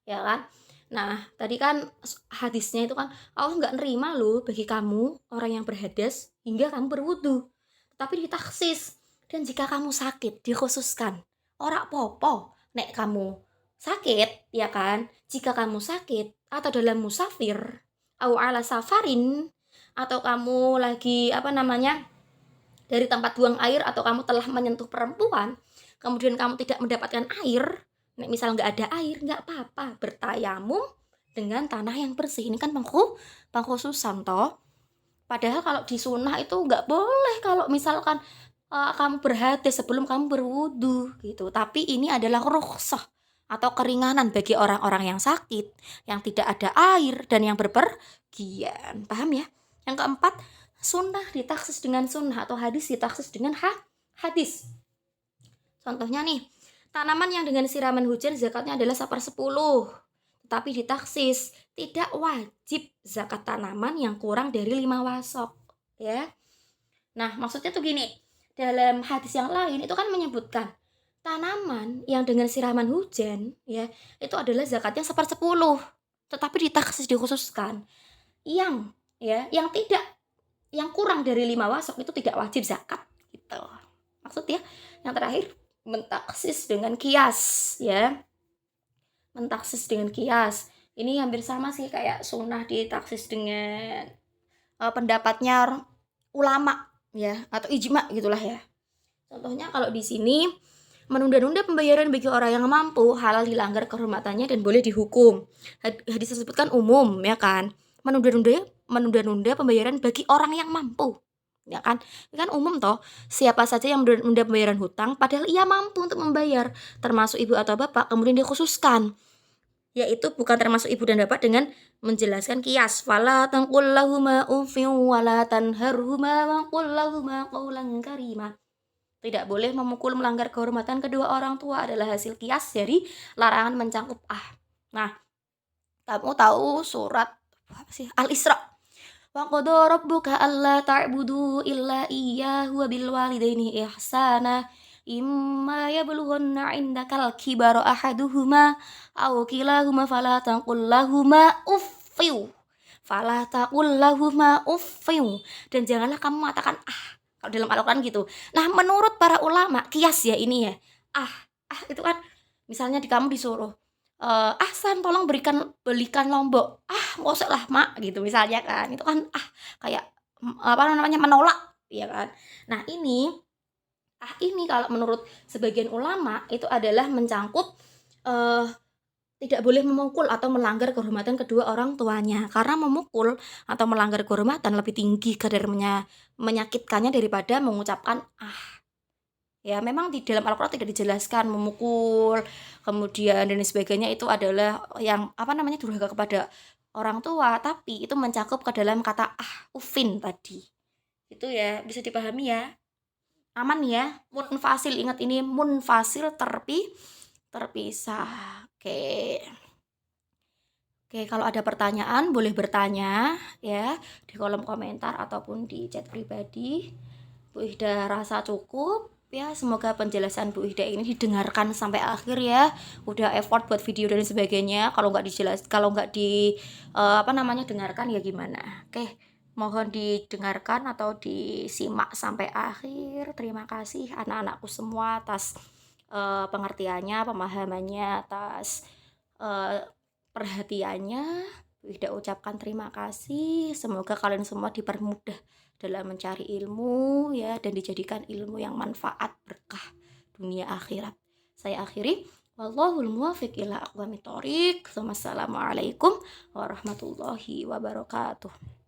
Ya kan? Nah, tadi kan hadisnya itu kan Allah nggak nerima loh bagi kamu orang yang berhadas hingga kamu berwudu. Tapi ditaksis, dan jika kamu sakit dikhususkan. Ora popo nek kamu sakit, ya kan? Jika kamu sakit atau dalam musafir, au ala safarin, atau kamu lagi dari tempat buang air, atau kamu telah menyentuh perempuan, kemudian kamu tidak mendapatkan air, misal nggak ada air, nggak apa-apa, bertayamum dengan tanah yang bersih. Ini kan pengkhususan toh. Padahal kalau di sunnah itu nggak boleh kalau misalkan kamu berhadas sebelum kamu berwudu gitu. Tapi ini adalah rukhsah atau keringanan bagi orang-orang yang sakit, yang tidak ada air, dan yang berpergian. Paham ya? Yang keempat, sunnah ditaksis dengan sunnah atau hadis ditaksis dengan hadis. Contohnya nih, tanaman yang dengan siraman hujan zakatnya adalah 1/10. Tapi ditaksis, tidak wajib zakat tanaman yang kurang dari 5 wasok ya. Nah, maksudnya tuh gini, dalam hadis yang lain itu kan menyebutkan tanaman yang dengan siraman hujan ya, itu adalah zakatnya 1/10. Tetapi ditaksis, dikhususkan yang kurang dari 5 wasok itu tidak wajib zakat gitu. Maksudnya yang terakhir, mentaksis dengan kias ya. Mentaksis dengan kias ini hampir sama sih kayak sunnah ditaksis dengan pendapatnya ulama ya, atau ijma gitulah ya. Contohnya kalau di sini menunda-nunda pembayaran bagi orang yang mampu halal dilanggar kehormatannya dan boleh dihukum. Hadis tersebut kan umum ya kan. Menunda-nunda pembayaran bagi orang yang mampu. Ya kan? Ini kan umum toh. Siapa saja yang menunda pembayaran hutang padahal ia mampu untuk membayar, termasuk ibu atau bapak, kemudian dikhususkan yaitu bukan termasuk ibu dan bapak dengan menjelaskan kias fala taqul lahuma uffin wala tanharhuma wa qul lahuma qawlan karima. Tidak boleh memukul melanggar kehormatan kedua orang tua adalah hasil kias dari larangan mencangkup Nah, kamu tahu surat apa sih? Al-Isra. Wa qada rabbuka alla ta'budu illa iyyahu wa bil walidaini ihsana imma yablughanna 'indakal kibara ahaduhuma aw kilahuma fala taqul lahumā uffin. Fala taqul lahumā uffin. Dan janganlah kamu mengatakan kalau dalam Al-Qur'an gitu. Nah, menurut para ulama kias ya ini ya. Itu kan misalnya kamu disuruh San tolong belikan lombok. Nggak usah lah mak gitu misalnya kan. Itu kan kayak apa namanya menolak ya kan. Nah ini kalau menurut sebagian ulama itu adalah mencangkup tidak boleh memukul atau melanggar kehormatan kedua orang tuanya. Karena memukul atau melanggar kehormatan lebih tinggi kadarnya menyakitkannya daripada mengucapkan Ya memang di dalam Al-Quran tidak dijelaskan memukul, kemudian dan sebagainya itu adalah yang apa namanya durhaka kepada orang tua, tapi itu mencakup ke dalam kata ufin tadi. Itu ya bisa dipahami ya. Aman ya. Munfasil, ingat ini munfasil terpisah. Oke. Oke, kalau ada pertanyaan boleh bertanya ya di kolom komentar ataupun di chat pribadi. Bu Ihda rasa cukup ya, semoga penjelasan Bu Ihda ini didengarkan sampai akhir ya. Udah effort buat video dan sebagainya. Kalau nggak dengarkan ya gimana. Oke, mohon didengarkan atau disimak sampai akhir. Terima kasih anak-anakku semua atas pengertiannya, pemahamannya, atas perhatiannya. Bu Ihda ucapkan terima kasih. Semoga kalian semua dipermudah dalam mencari ilmu ya, dan dijadikan ilmu yang manfaat berkah dunia akhirat. Saya akhiri, wallahul muwaffiq ila aqwamit thoriq. Wassalamualaikum warahmatullahi wabarakatuh.